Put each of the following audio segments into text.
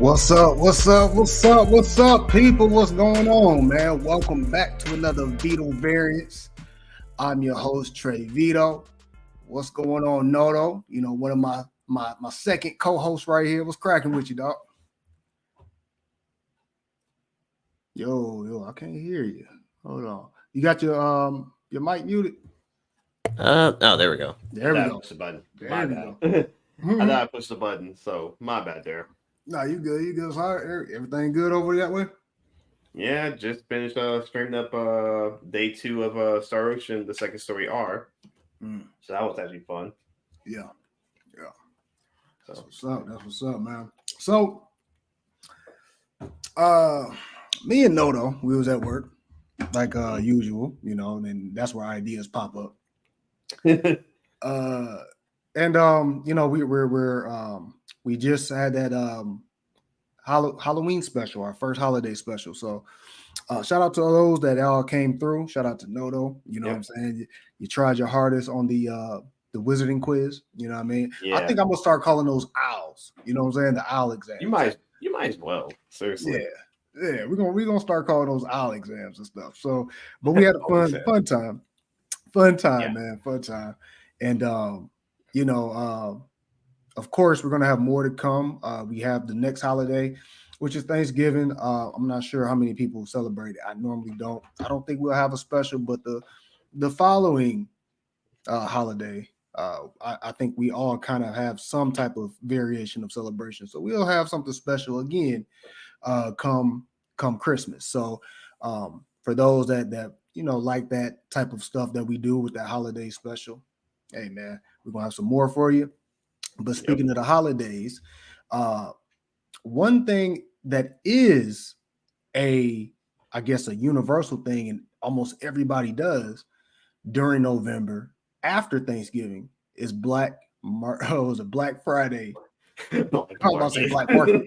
What's up? What's up? What's up? What's up, people? What's going on, man? Welcome back to another Vito Variants. I'm your host, Trey Vito. What's going on, Noto? You know, one of my second co-hosts right here. What's cracking with you, dog? Yo, I can't hear you. Hold on. You got your mic muted? Oh, there we go. There we go. Push the button. There we go. I thought I pushed the button, so my bad there. No, you good. You good. Sorry. Everything good over that way? Yeah, just finished streaming up day 2 of Star Ocean, the second story R. So that was actually fun. Yeah. So That's what's up, man. So me and Noto, we was at work like usual, you know, and that's where ideas pop up. You know, we just had that Halloween special, our first holiday special. So shout out to all those that all came through. Shout out to Noto. You know what I'm saying? You tried your hardest on the wizarding quiz. You know what I mean? Yeah. I think I'm gonna start calling those owls. You know what I'm saying? The owl exam. You might as well. Seriously. Yeah. We're gonna start calling those owl exams and stuff. So, but we had a fun time. Man. Fun time. And you know, of course, we're going to have more to come. We have the next holiday, which is Thanksgiving. I'm not sure how many people celebrate it. I normally don't. I don't think we'll have a special, but the following holiday, I think we all kind of have some type of variation of celebration. So we'll have something special again come Christmas. So for those that you know like that type of stuff that we do with that holiday special, hey man, we're gonna have some more for you. But speaking of the holidays, one thing that is I guess a universal thing, and almost everybody does during November after Thanksgiving is Black Friday. I was about to say Black Market.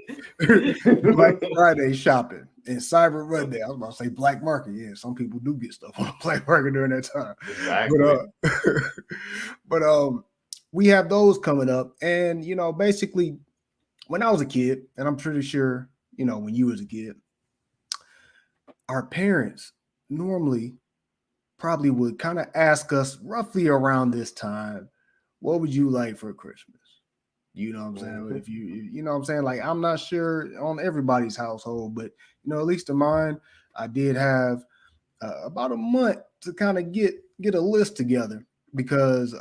Black Friday shopping and Cyber Monday. I was about to say Black Market. Yeah, some people do get stuff on Black Market during that time. Exactly. But we have those coming up. And, you know, basically, when I was a kid, and I'm pretty sure, you know, when you was a kid, our parents normally probably would kind of ask us roughly around this time, what would you like for Christmas? You know what I'm saying? If you know what I'm saying? Like, I'm not sure on everybody's household, but, you know, at least in mine, I did have about a month to kind of get a list together. Because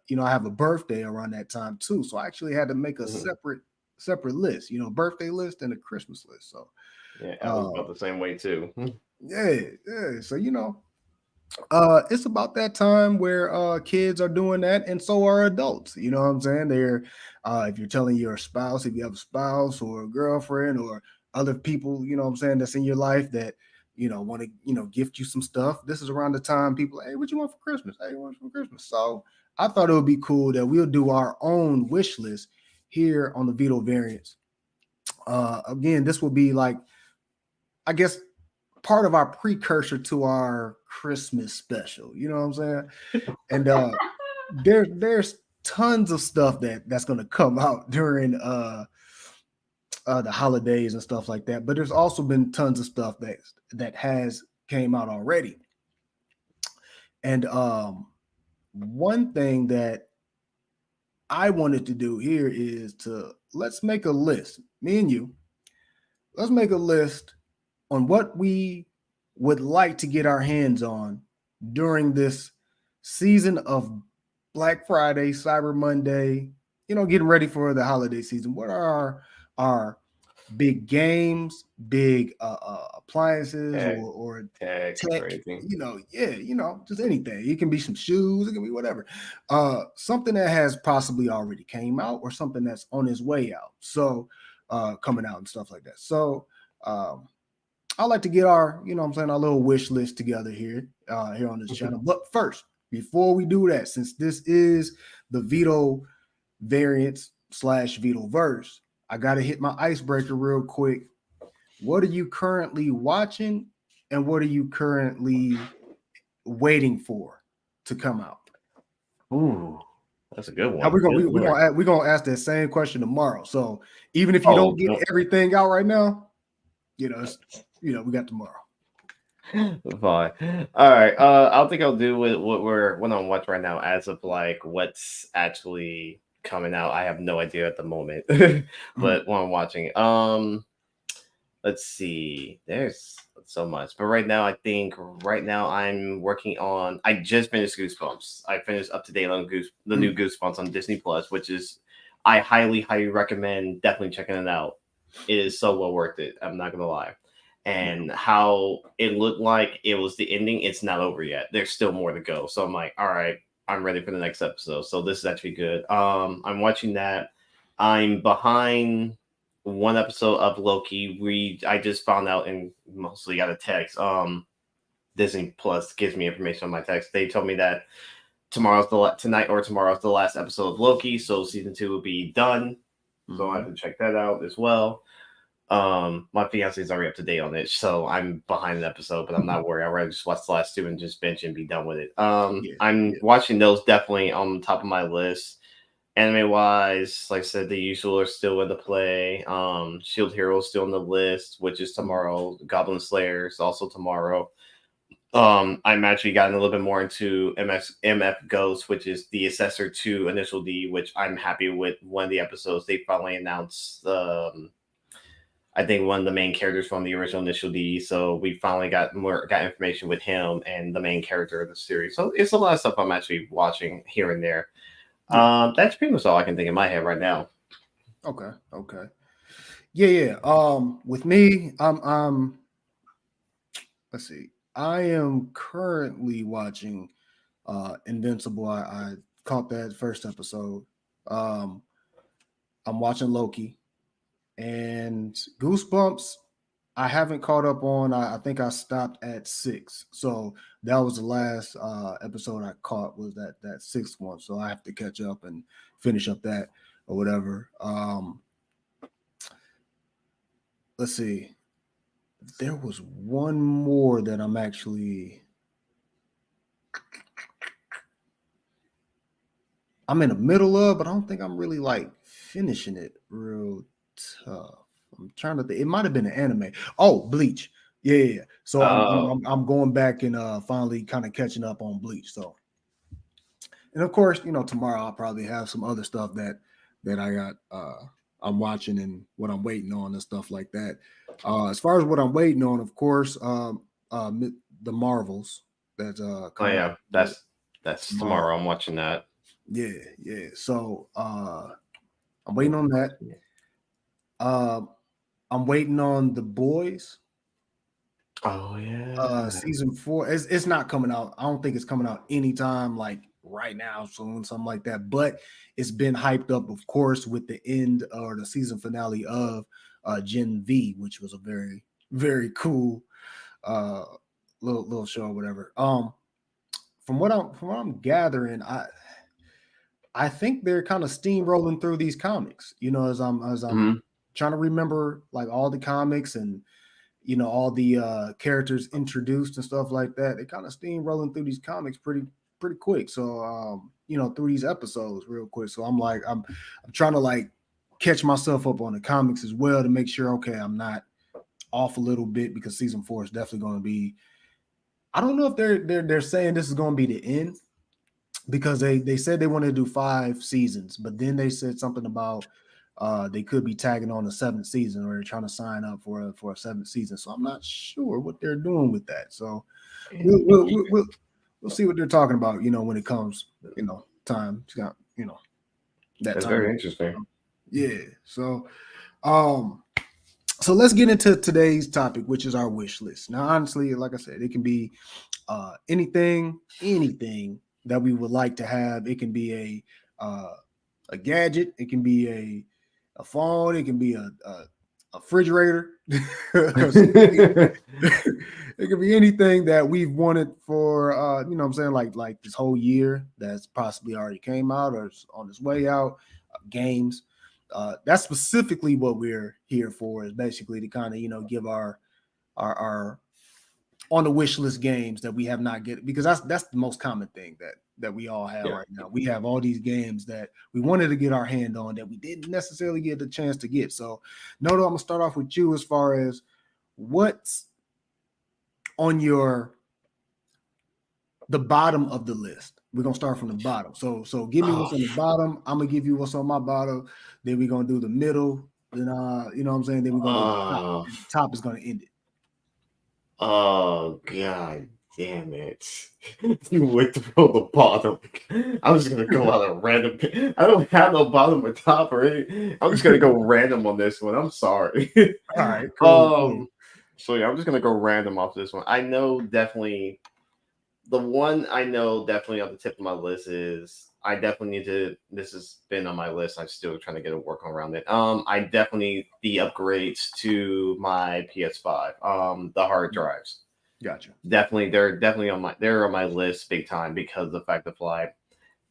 you know, I have a birthday around that time too, so I actually had to make a separate list, you know, birthday list and a Christmas list. So Yeah, I was about the same way too. Yeah. So it's about that time where kids are doing that, and so are adults. You know what I'm saying? They're if you're telling your spouse, if you have a spouse or a girlfriend or other people, you know what I'm saying, that's in your life that want to gift you some stuff. This is around the time people, hey, what you want for Christmas? Hey, what for Christmas? So I thought it would be cool that we'll do our own wish list here on the Vito Variants. Again, this will be like, I guess, part of our precursor to our Christmas special. You know what I'm saying? And there's tons of stuff that's going to come out during the holidays and stuff like that. But there's also been tons of stuff that has came out already. And one thing that I wanted to do here is let's make a list. Me and you, let's make a list on what we would like to get our hands on during this season of Black Friday, Cyber Monday, getting ready for the holiday season. What are our big games, big appliances, or tech tech, or anything? Just anything. It can be some shoes, it can be whatever. Something that has possibly already came out or something that's on its way out. So coming out and stuff like that. So I like to get our, our little wish list together here on this channel. But first, before we do that, since this is the Vito Variants / Vito Verse, I got to hit my icebreaker real quick. What are you currently watching, and what are you currently waiting for to come out? Ooh, that's a good one. Now we're gonna ask that same question tomorrow. So even if you don't get everything out right now, we got tomorrow. Fine. All right. I think I'll do with what I'm watching right now as of like what's actually coming out. I have no idea at the moment, but what I'm watching. Let's see. There's so much, but right now I'm working on. I just finished Goosebumps. I finished up to date on the new Goosebumps on Disney Plus, which is I highly recommend definitely checking it out. It is so well worth it. I'm not gonna lie. And how it looked like it was the ending, it's not over yet. There's still more to go. So I'm like, all right, I'm ready for the next episode. So this is actually good. I'm watching that. I'm behind one episode of Loki. I just found out and mostly got a text. Disney Plus gives me information on my text. They told me that tomorrow's the last episode of Loki. So season 2 will be done. So I have to check that out as well. My fiance is already up to date on it, so I'm behind an episode, but I'm not worried. I'd rather just watch the last 2 and just binge and be done with it. I'm watching those definitely on the top of my list. Anime wise, like I said, the usual are still in the play. Shield Hero is still on the list, which is tomorrow. Goblin Slayer is also tomorrow. I'm actually gotten a little bit more into MF Ghost, which is the assessor to Initial D, which I'm happy with. One of the episodes they finally announced. I think one of the main characters from the original Initial D. So we finally got information with him and the main character of the series. So it's a lot of stuff I'm actually watching here and there. That's pretty much all I can think in my head right now. Okay. Yeah. With me, let's see. I am currently watching Invincible. I caught that first episode. I'm watching Loki. And Goosebumps, I haven't caught up on. I think I stopped at 6. So that was the last episode I caught, was that 6th one. So I have to catch up and finish up that or whatever. Let's see. There was one more that I'm in the middle of, but I don't think I'm really like finishing it real tough. I'm trying to think. It might have been an anime. Oh, Bleach. Yeah. So I'm going back and finally kind of catching up on Bleach. So, and of course, tomorrow I'll probably have some other stuff that I got. I'm watching and what I'm waiting on and stuff like that. As far as what I'm waiting on, of course, the Marvels. That's that's tomorrow. I'm watching that. Yeah. So I'm waiting on that. I'm waiting on The Boys. Oh yeah. Season 4. It's not coming out. I don't think it's coming out anytime like right now, soon, something like that. But it's been hyped up, of course, with the end or the season finale of Gen V, which was a very, very cool uh little show or whatever. From what I'm gathering, I think they're kind of steamrolling through these comics, as I'm trying to remember like all the comics and all the characters introduced and stuff like that. They kind of steamrolling through these comics pretty quick. So through these episodes real quick. So I'm trying to like catch myself up on the comics as well to make sure, okay, I'm not off a little bit, because season 4 is definitely going to be, I don't know if they're saying this is going to be the end, because they said they wanted to do 5 seasons, but then they said something about they could be tagging on the 7th season, or they're trying to sign up for a 7th season. So I'm not sure what they're doing with that. So we'll see what they're talking about, when it comes, time. That That's time. very interesting. Yeah. So so let's get into today's topic, which is our wish list. Now, honestly, like I said, it can be anything that we would like to have. It can be a gadget. It can be a phone. It can be a refrigerator. It could be anything that we've wanted for what I'm saying, like this whole year that's possibly already came out or is on its way out. Games. That's specifically what we're here for, is basically to kind of give our on the wish list games that we have not get, because that's the most common thing that we all have right now. We have all these games that we wanted to get our hand on that we didn't necessarily get the chance to get. So, Noto, I'm gonna start off with you as far as what's on the bottom of the list. We're gonna start from the bottom. So give me what's on the bottom. I'm gonna give you what's on my bottom. Then we're gonna do the middle. Then you know what I'm saying. Then we're gonna do the top. The top is gonna end it. Oh god damn it! You went to throw the bottom. I'm just gonna go out a random. I don't have no bottom or top or anything. I'm just gonna go random on this one. I'm sorry. All right. Cool. So yeah, I'm just gonna go random off this one. I know definitely. The one I know definitely on the tip of my list is I definitely need to. This has been on my list. I'm still trying to get a work around it. I definitely need the upgrades to my PS5. The hard drives. Gotcha. Definitely, they're on my list big time, because of the fact that like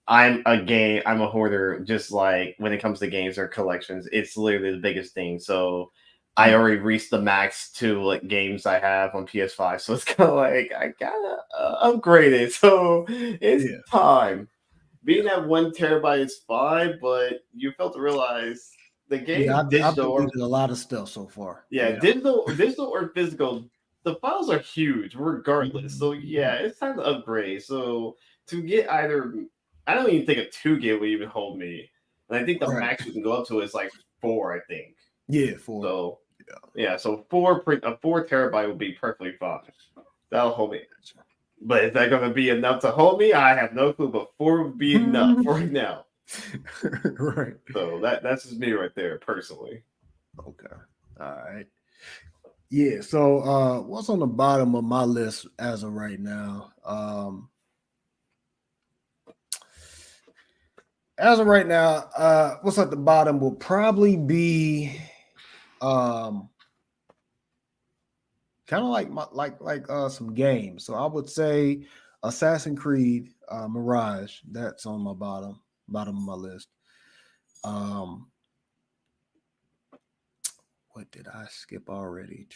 I'm a hoarder. Just like when it comes to games or collections, it's literally the biggest thing. So I already reached the max to like games I have on PS5, so it's kind of like I gotta upgrade it. So it's time. Being at 1 terabyte is fine, but you fail to realize the game I've digital deleted a lot of stuff so far. digital or physical, the files are huge regardless. So yeah, it's time to upgrade. So to get either, I don't even think a 2 gig would even hold me, and I think the max we can go up to is like 4. I think. Yeah, 4. So so 4 terabyte would be perfectly fine. That'll hold me. But is that going to be enough to hold me? I have no clue. But 4 would be enough for right now. Right. So that's just me right there, personally. Okay. All right. Yeah. So what's on the bottom of my list as of right now? As of right now, what's at the bottom will probably be kind of like some games. So I would say Assassin's Creed Mirage. That's on my bottom of my list. What did I skip already?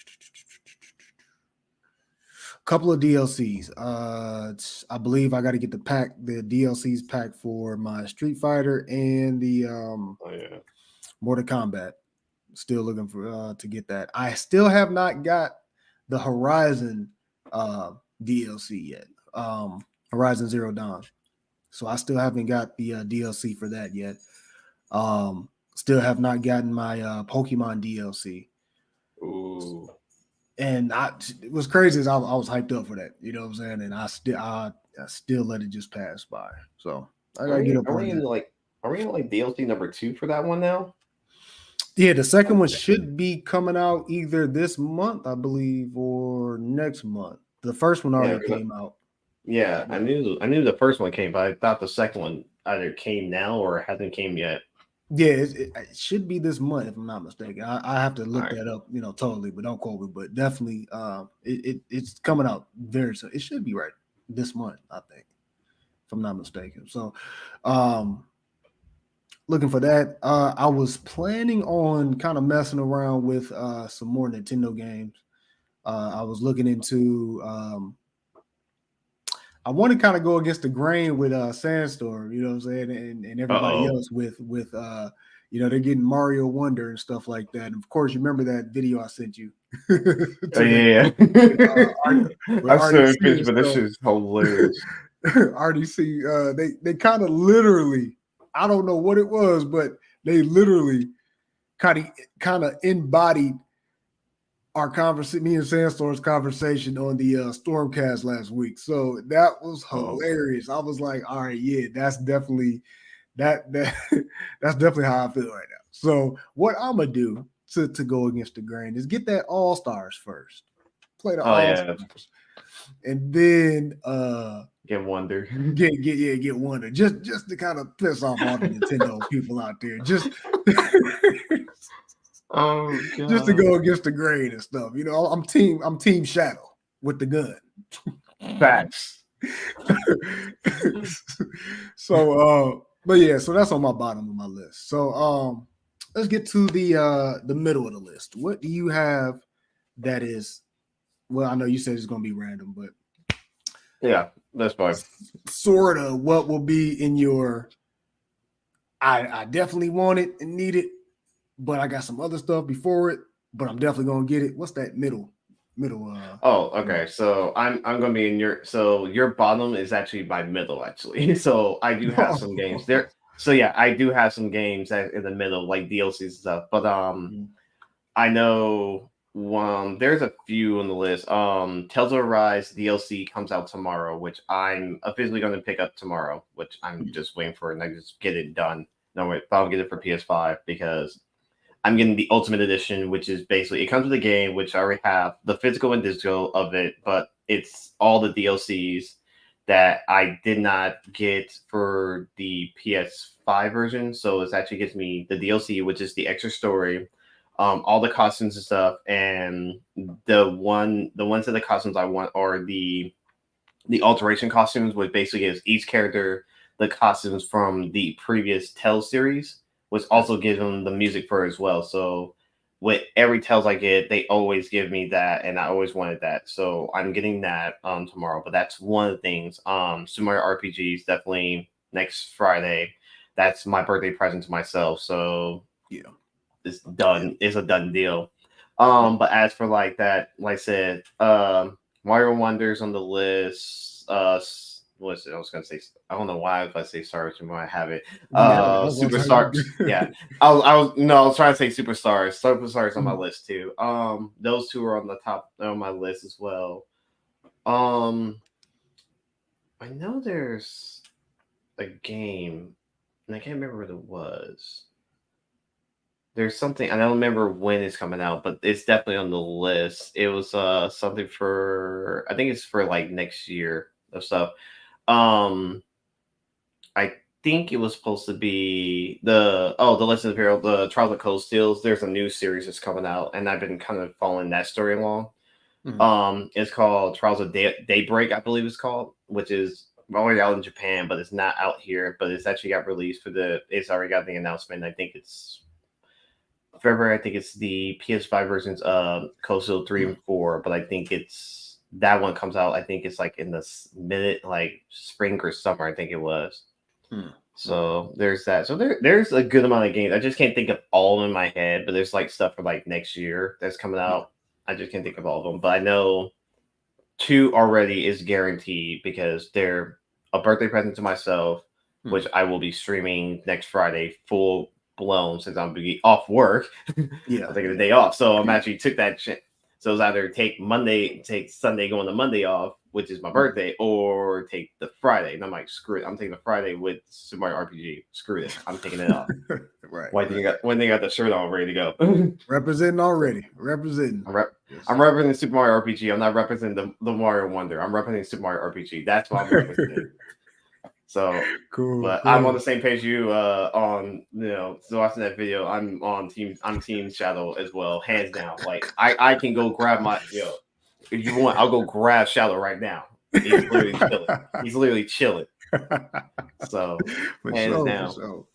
A couple of DLCs. I believe I got to get the DLCs pack for my Street Fighter and the Mortal Kombat. Still looking for to get that. I still have not got the Horizon DLC yet. Horizon Zero Dawn. So I still haven't got the DLC for that yet. Still have not gotten my Pokemon DLC. Ooh. And it was crazy as I was hyped up for that. You know what I'm saying? And I still let it just pass by. So I gotta get up on that. Are we in like DLC number 2 for that one now? Yeah, the second one should be coming out either this month, I believe, or next month. The first one already came out. Yeah, I knew the first one came, but I thought the second one either came now or hasn't came yet. Yeah, it should be this month if I'm not mistaken. I have to look that up, totally, but don't quote me. But definitely, it's coming out very soon. It should be right this month, I think, if I'm not mistaken. So, looking for that. I was planning on kind of messing around with some more Nintendo games. I was looking into. I want to kind of go against the grain with Sandstorm, you know what I'm saying, and everybody else with they're getting Mario Wonder and stuff like that. And of course, you remember that video I sent you. Yeah. I've seen pictures, but this is hilarious. RDC, they kind of literally, I don't know what it was, but they literally kind of embodied our conversation, me and Sandstorm's conversation on the Stormcast last week. So that was hilarious. I was like, all right, yeah, that's definitely that's definitely how I feel right now. So what I'm gonna do to go against the grain is get that All Stars first, play the All Stars, and then get Wonder, get Wonder, just to kind of piss off all the Nintendo people out there, just. Oh God. Just to go against the grain and stuff. I'm team Shadow with the gun. Facts. So but yeah, so that's on my bottom of my list. So let's get to the middle of the list. What do you have that is, well, I know you said it's gonna be random, but yeah, that's fine. Sort of what will be in your I definitely want it and need it, but I got some other stuff before it, but I'm definitely gonna get it. What's that middle? Okay. So I'm gonna be in your bottom is actually my middle, actually. So I do have some games there. So yeah, I do have some games that in the middle, like DLC and stuff. But I know there's a few on the list. Tales of Arise DLC comes out tomorrow, which I'm officially gonna pick up tomorrow, which I'm just waiting for, and I just get it done. No wait, I'll get it for PS5 because I'm getting the Ultimate Edition, which is basically, it comes with a game, which I already have the physical and digital of it, but it's all the DLCs that I did not get for the PS5 version. So it actually gives me the DLC, which is the extra story, all the costumes and stuff, and the ones of the costumes I want are the alteration costumes, which basically gives each character the costumes from the previous Tales series, which also gives them the music for it as well. So with every Tales I get, they always give me that, and I always wanted that. So I'm getting that tomorrow. But that's one of the things. Super Mario RPGs definitely next Friday. That's my birthday present to myself. So yeah, it's done. It's a done deal. But as for like that, like I said, Mario Wonders on the list. What's it? I was gonna say. I don't know why if I say Stars when I have it. Superstars. Yeah. I was trying to say Superstars. Superstars on my list too. Those two are on the top on my list as well. I know there's a game, and I can't remember what it was. There's something I don't remember when it's coming out, but it's definitely on the list. It was something for, I think it's for like next year of stuff. I think it was supposed to be the Legend of Hero, the Trials of Cold Steels. There's a new series that's coming out, and I've been kind of following that story along. It's called Trials of Daybreak, I believe it's called, which is already out in Japan, but it's not out here. But it's actually got released it's already got the announcement. I think it's February. I think it's the PS5 versions of Cold Steel 3 and 4, but I think that one comes out. I think it's like in the like spring or summer. I think it was. So there's that. So there's a good amount of games. I just can't think of all in my head, but there's like stuff for like next year that's coming out. I just can't think of all of them, but I know 2 already is guaranteed because they're a birthday present to myself, which I will be streaming next Friday full blown since I'm be off work. Yeah, I'm taking the day off, so I'm actually took that shit. So it's either take Sunday going to Monday off, which is my birthday, or take the Friday. And I'm like, screw it. I'm taking the Friday with Super Mario RPG. Screw it. I'm taking it off. Right. When they got the shirt on ready to go. Representing already. Representing. I'm representing Super Mario RPG. I'm not representing the Mario Wonder. I'm representing Super Mario RPG. That's what I'm representing. So cool. But I'm on the same page you on so watching that video. I'm team Shadow as well, hands down. Like I can go grab my if you want, I'll go grab Shadow right now. He's literally chilling. He's literally chilling. So hands down. So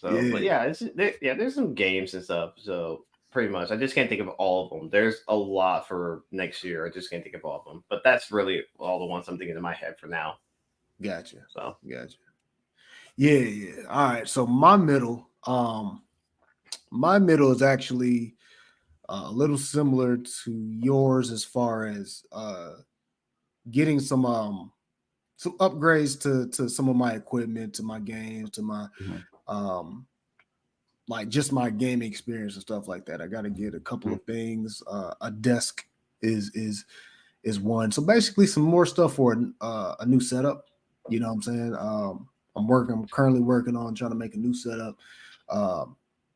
but yeah, there's some games and stuff. So pretty much, I just can't think of all of them. There's a lot for next year. I just can't think of all of them. But that's really all the ones I'm thinking in my head for now. Gotcha. So gotcha. Yeah. All right. So my middle is actually a little similar to yours as far as getting some upgrades to some of my equipment, to my games, to my like just my gaming experience and stuff like that. I got to get a couple of things. A desk is one. So basically some more stuff for a new setup. You know what I'm saying? I'm currently working on trying to make a new setup,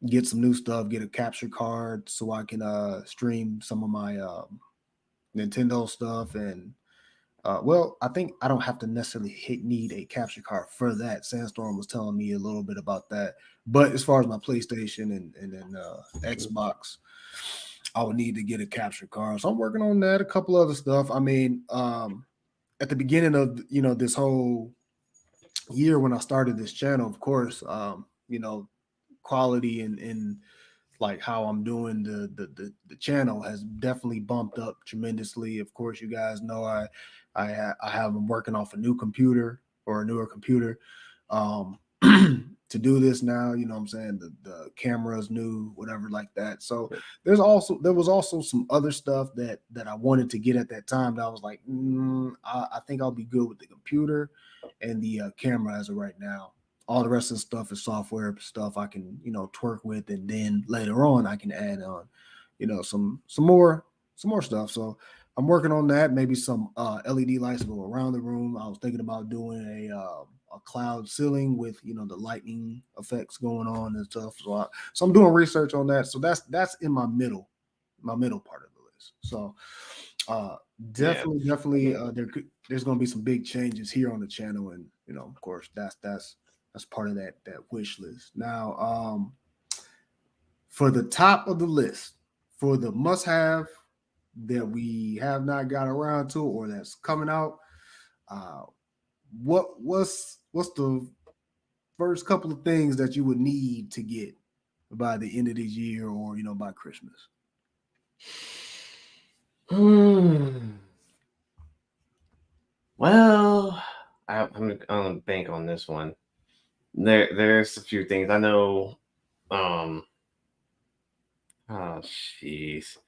get some new stuff, get a capture card so I can stream some of my Nintendo stuff. And well, I think I don't have to necessarily need a capture card for that. Sandstorm was telling me a little bit about that. But as far as my PlayStation and then Xbox, I would need to get a capture card. So I'm working on that, a couple other stuff. I mean, at the beginning of this whole year when I started this channel, of course, quality and like how I'm doing the channel has definitely bumped up tremendously. Of course, you guys know I have been working off a new computer or a newer computer to do this now. You know what I'm saying? The camera's new, whatever like that. So there was also some other stuff that I wanted to get at that time that I was like, I think I'll be good with the computer and the camera as of right now. All the rest of the stuff is software stuff I can, twerk with, and then later on I can add on, some more stuff. So I'm working on that. Maybe some LED lights go around the room. I was thinking about doing a cloud ceiling with the lightning effects going on and stuff. So I'm doing research on that. So that's in my middle part of the list. So definitely there's going to be some big changes here on the channel, and of course that's part of that wish list. Now for the top of the list, for the must-have that we have not got around to or that's coming out, what's the first couple of things that you would need to get by the end of this year or by Christmas? Well, I'm gonna bank on this one. There's a few things I know. Oh jeez.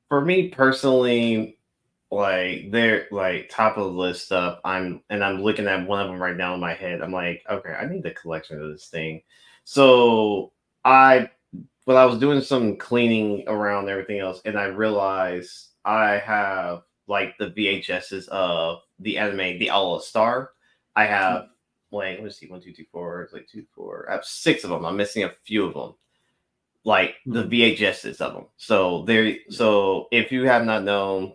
For me personally, like top of the list stuff. I'm looking at one of them right now in my head. I'm like, okay, I need the collection of this thing. So when I was doing some cleaning around everything else, and I realized I have like the VHSs of the anime, The All Star. I have let me see, 1, 2, 3, 4. It's like 2, 4. I have 6 of them. I'm missing a few of them, like the VHSs of them. So if you have not known,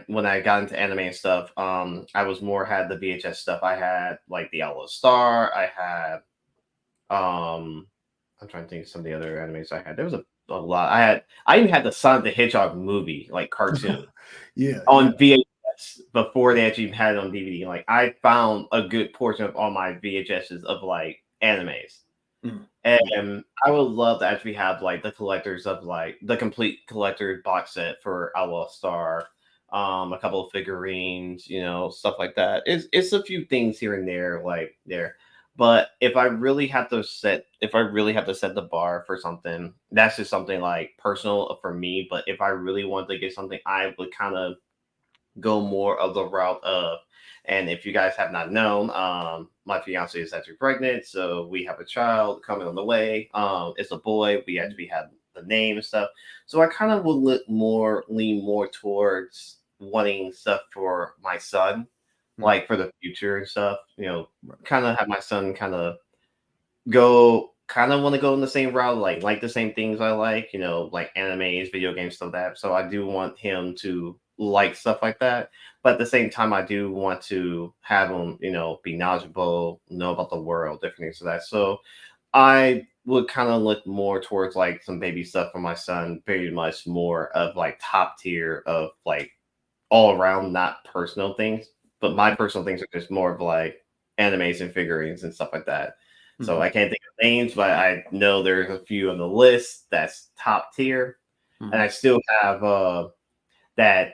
when I got into anime and stuff, I was more had the VHS stuff. I had like the All Star. I had I'm trying to think of some of the other animes I had. There was a lot. I even had the Sonic the Hedgehog movie, like cartoon, on VHS before they actually had it on DVD. Like I found a good portion of all my VHSs of like animes. And I would love to actually have like the collectors of like the complete collector box set for Outlaw Star, a couple of figurines, stuff like that. It's a few things here and there, like there. But if I really have to set the bar for something, that's just something like personal for me. But if I really want to get something, I would kind of go more of the route of, and if you guys have not known, my fiance is actually pregnant, so we have a child coming on the way. It's a boy. We actually have the name and stuff. So I kind of would lean more towards wanting stuff for my son, like for the future and stuff. Kind of have my son kind of want to go in the same route, like the same things I like, like animes, video games, stuff that. So I do want him to like stuff like that. But at the same time, I do want to have him, be knowledgeable, know about the world, different things like that. So I would kind of look more towards like some baby stuff for my son, very much more of like top tier of like all around, not personal things. But my personal things are just more of like animes and figurines and stuff like that. So I can't think of names, but I know there's a few on the list that's top tier. And I still have that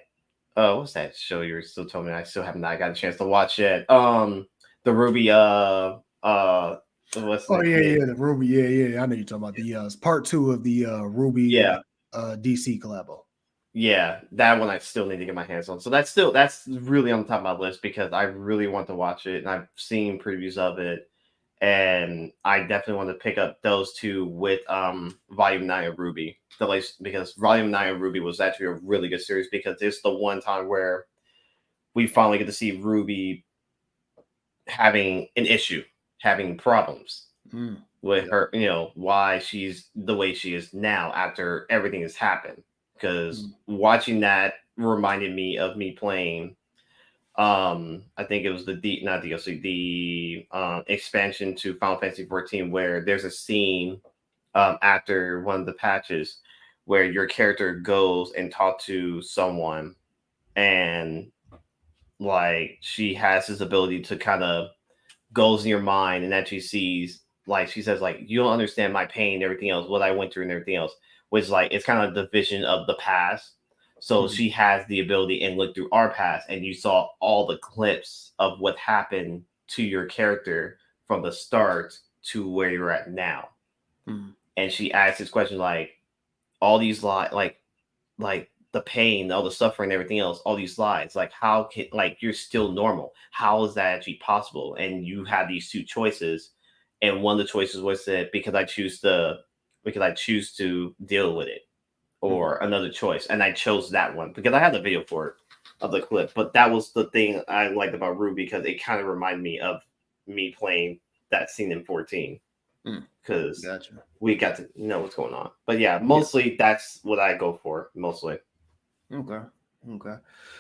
what's that show you were still telling me I still have not got a chance to watch yet. The Ruby what's the Ruby, I know you're talking about the part 2 of the Ruby DC collabo. Yeah, that one I still need to get my hands on. So that's really on the top of my list because I really want to watch it and I've seen previews of it. And I definitely want to pick up those two with Volume 9 of Ruby. Because Volume 9 of Ruby was actually a really good series because it's the one time where we finally get to see Ruby having an issue, having problems with her, why she's the way she is now after everything has happened. Because watching that reminded me of me playing I think it was not DLC, the expansion to Final Fantasy 14 where there's a scene after one of the patches where your character goes and talks to someone and like she has this ability to kind of goes in your mind and actually sees, like she says, like, you don't understand my pain and everything else, what I went through and everything else, which like it's kind of the vision of the past. So she has the ability and look through our past, and you saw all the clips of what happened to your character from the start to where you're at now. And she asked this question like, all these lies, like the pain, all the suffering, everything else, all these lies, like how can, like, you're still normal? How is that actually possible? And you had these two choices, and one of the choices was that because I choose to deal with it, or another choice, and I chose that one because I had the video for it of the clip. But that was the thing I liked about Ruby because it kind of reminded me of me playing that scene in 14 because we got to know what's going on. But yeah, mostly that's what I go for. Mostly. Okay.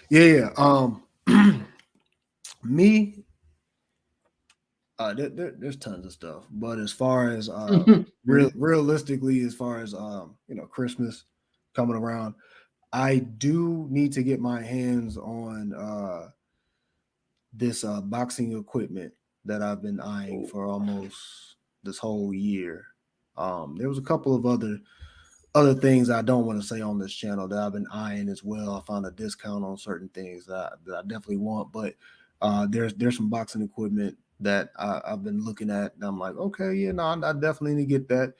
Yeah. Me. There's tons of stuff, but as far as realistically, as far as Christmas coming around, I do need to get my hands on this boxing equipment that I've been eyeing for almost this whole year. There was a couple of other things I don't want to say on this channel that I've been eyeing as well. I found a discount on certain things that I definitely want, but there's some boxing equipment that I've been looking at, and I'm like, okay, yeah, no, I definitely need to get that.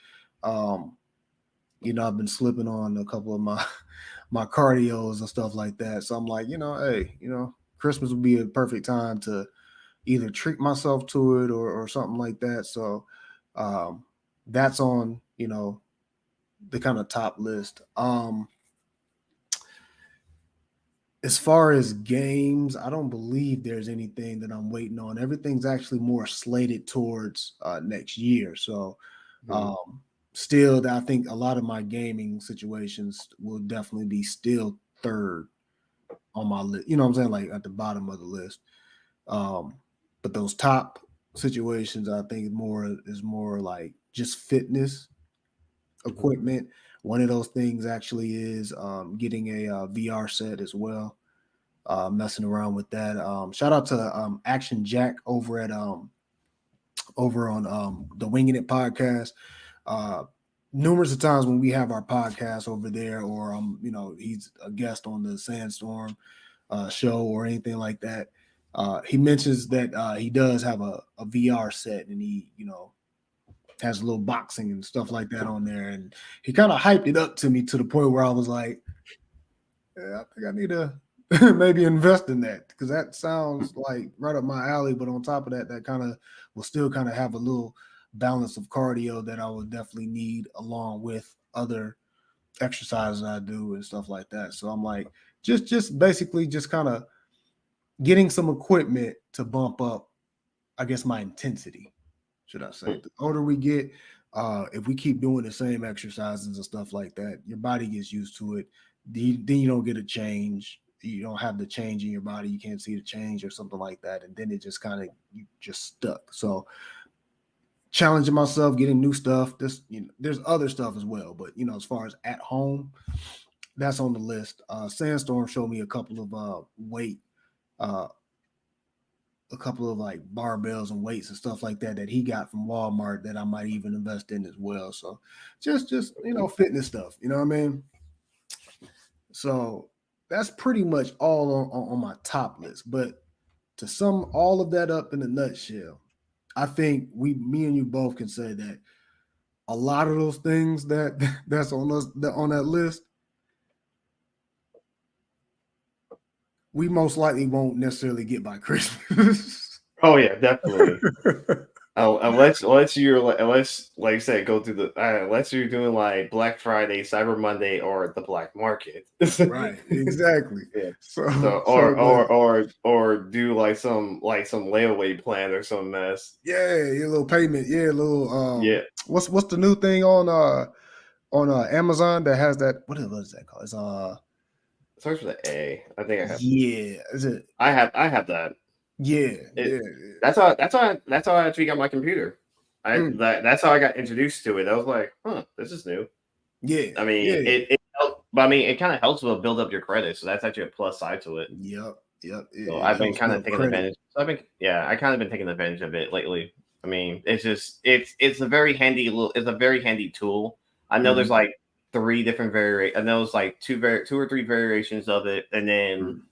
I've been slipping on a couple of my cardios and stuff like that, so I'm like, hey, Christmas would be a perfect time to either treat myself to it or something like that. So that's on the kind of top list. As far as games, I don't believe there's anything that I'm waiting on. Everything's actually more slated towards next year. So still, I think a lot of my gaming situations will definitely be still third on my list. You know what I'm saying? Like at the bottom of the list. But those top situations, I think is more like just fitness equipment. One of those things actually is getting a VR set as well. Messing around with that. Shout out to Action Jack over on the Winging It podcast. Numerous of times when we have our podcast over there, or he's a guest on the Sandstorm show or anything like that. He mentions that he does have a VR set, and he has a little boxing and stuff like that on there, and he kind of hyped it up to me to the point where I was like, I think I need to maybe invest in that, because that sounds like right up my alley. But on top of that, that kind of will still kind of have a little balance of cardio that I would definitely need along with other exercises I do and stuff like that. So I'm like, just basically just kind of getting some equipment to bump up, I guess, my intensity, should I say. The older we get, if we keep doing the same exercises and stuff like that, your body gets used to it. Then you don't get a change. You don't have the change in your body. You can't see the change or something like that. And then it just kind of, you just stuck. So challenging myself, getting new stuff. There's other stuff as well. But, as far as at home, that's on the list. Sandstorm showed me a couple of weight, a couple of like barbells and weights and stuff like that he got from Walmart that I might even invest in as well. So just fitness stuff, you know what I mean? So that's pretty much all on my top list. But to sum all of that up in a nutshell, I think me and you both can say that a lot of those things that's on that list, we most likely won't necessarily get by Christmas. Oh yeah, definitely. Unless like you said, go through the unless you're doing like Black Friday, Cyber Monday, or the black market. Right, exactly. Yeah. So or do like some layaway plan or some mess. Yeah, a little payment. Yeah, a little Yeah. What's the new thing on Amazon that has that? What is that called? It's It starts with an A. I think I have. Yeah, is it? I have that. Yeah, That's how I actually got my computer. That's how I got introduced to it. I was like, this is new. Yeah. I mean, it helped, but I mean, it kind of helps with build up your credit, so that's actually a plus side to it. Yep. So I've been kind of taking advantage. So I kind of been taking advantage of it lately. I mean, it's a very handy tool. I know there's like 3 different I know it's like 2 or 3 variations of it, and then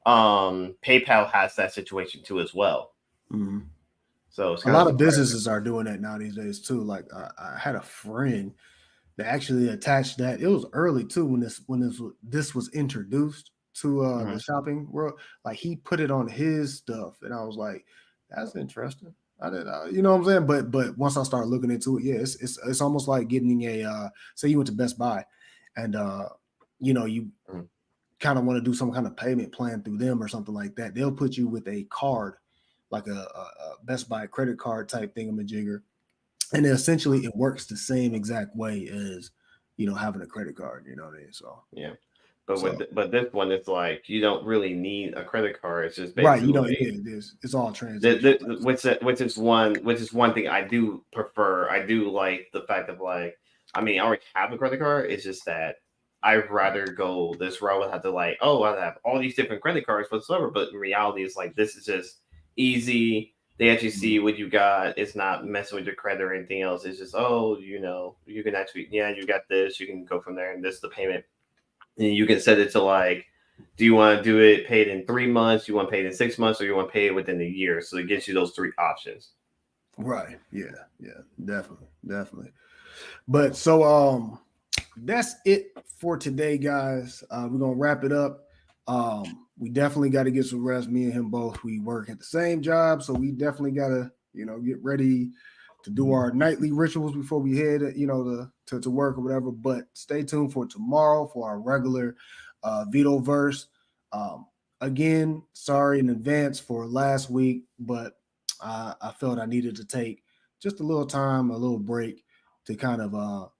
PayPal has that situation too as well. Mm-hmm. So it's a lot of businesses are doing that now these days too. Like I had a friend that actually attached that. It was early too when this was introduced to the shopping world. Like he put it on his stuff, and I was like, "That's interesting." I didn't, you know what I'm saying? But once I started looking into it, yeah, it's almost like getting a say you went to Best Buy, and you kind of want to do some kind of payment plan through them or something like that. They'll put you with a card, like a Best Buy credit card type thingamajigger, and essentially it works the same exact way as having a credit card. You know what I mean? So yeah. But this one, it's like you don't really need a credit card. It's just basically right. You know, it's all transaction. Which is one thing I do prefer. I do like the fact of like, I mean, I already have a credit card. It's just that I'd rather go this route without to like, I have all these different credit cards whatsoever. But in reality, it's like this is just easy. They actually see what you got. It's not messing with your credit or anything else. It's just, you can actually, you got this. You can go from there, and this is the payment. And you can set it to like, do you want to do it paid in 3 months? You want to pay it in 6 months, or you want to pay it within a year? So it gives you those 3 options. Right. Yeah. Definitely. But so that's it for today, guys. We're gonna wrap it up. We definitely got to get some rest. Me and him both. We work at the same job, so we definitely gotta get ready to do our nightly rituals before we head to work or whatever. But stay tuned for tomorrow for our regular Vito verse. Again, sorry in advance for last week, but I felt I needed to take just a little time, a little break to kind of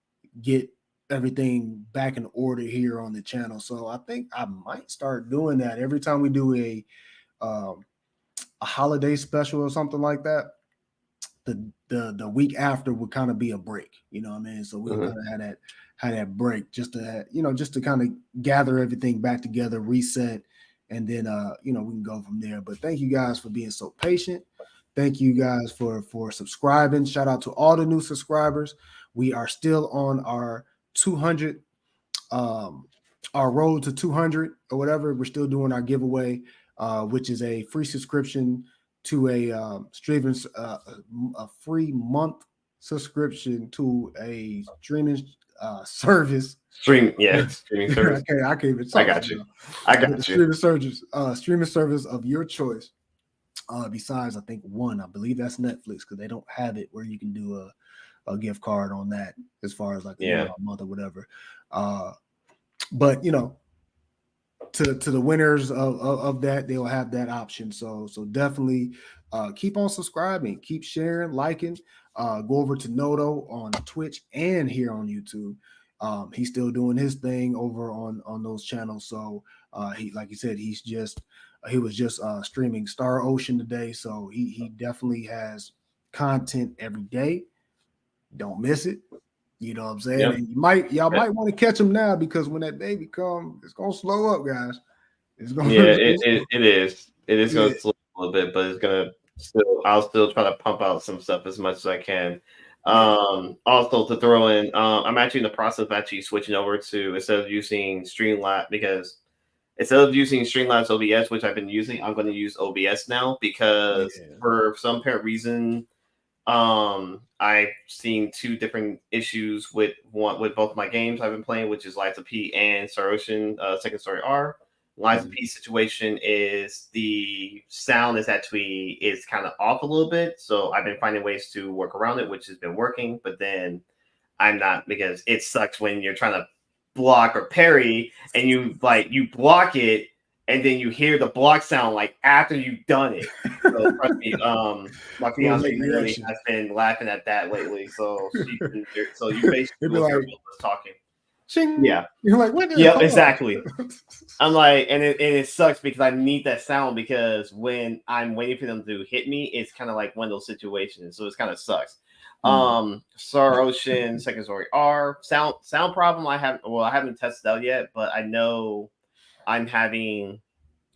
get everything back in order here on the channel. So I think I might start doing that every time we do a holiday special or something like that. The week after would kind of be a break, you know what I mean? So we'll kind of have that break just to kind of gather everything back together, reset, and then we can go from there. But thank you guys for being so patient. Thank you guys for subscribing. Shout out to all the new subscribers. We are still on our 200, our road to 200 or whatever. We're still doing our giveaway, which is a free subscription to a free month subscription to a streaming service. Streaming service. Okay, I can't even talk. I got you. Streaming service of your choice. Besides, I think I believe that's Netflix, because they don't have it where you can do a gift card on that as far as like a month or whatever. But to the winners of that, they'll have that option. So definitely keep on subscribing, keep sharing, liking. Go over to Noto on Twitch and here on YouTube. He's still doing his thing over on those channels. So he, like you said, he was just streaming Star Ocean today. So he definitely has content every day. Don't miss it. You know what I'm saying? Yep. And y'all might want to catch him now, because when that baby comes, it's gonna slow up, guys. It's gonna it is. It is gonna Yeah. slow a little bit, but it's gonna still. I'll still try to pump out some stuff as much as I can. Also to throw in, I'm actually in the process of actually switching over to, instead of using Streamlabs, because instead of using Streamlabs OBS, which I've been using, I'm going to use OBS now, because for some apparent reason, I've seen two different issues with both my games I've been playing, which is Lies of P and Star Ocean Second Story R. Lies of P situation is the sound is kind of off a little bit, so I've been finding ways to work around it, which has been working. But then I'm not, because it sucks when you're trying to block or parry and you block it and then you hear the block sound like after you've done it. So trust me, my fiance really has been laughing at that lately. So you basically will hear both of us talking. Ching. Yeah, you're like, what? Yeah, exactly. I'm like, and it sucks because I need that sound, because when I'm waiting for them to hit me, it's kind of like one of those situations. So it kind of sucks. Star Ocean Second Story R sound problem. I haven't tested out yet, but I know I'm having.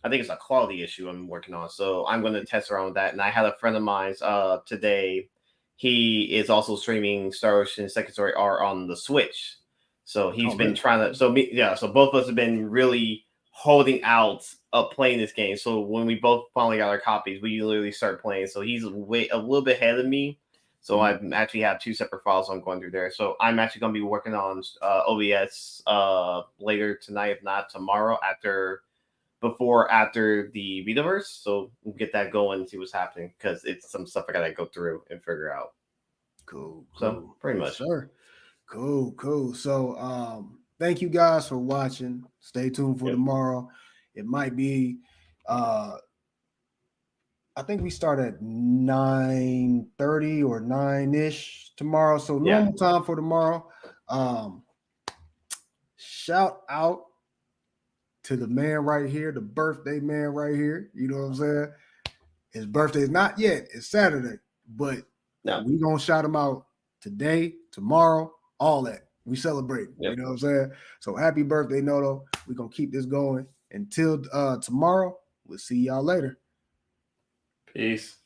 I think it's a quality issue I'm working on, so I'm going to test around with that. And I had a friend of mine today. He is also streaming Star Ocean Second Story R on the Switch. So he's been trying to. So both of us have been really holding out of playing this game. So when we both finally got our copies, we literally start playing. So he's a little bit ahead of me. So I actually have two separate files I'm going through there. So I'm actually going to be working on OBS later tonight, if not tomorrow, after the Vitoverse. So we'll get that going and see what's happening, because it's some stuff I got to go through and figure out. Cool. So pretty much. Sure. Cool. So thank you guys for watching. Stay tuned for tomorrow. It might be I think we start at 9:30 or 9-ish tomorrow. So normal time for tomorrow. Shout out to the man right here, the birthday man right here. You know what I'm saying? His birthday is not yet. It's Saturday, but we gonna shout him out today, tomorrow, all that. We celebrate. You know what I'm saying? So happy birthday, Noto. We're gonna keep this going until tomorrow. We'll see y'all later. Peace.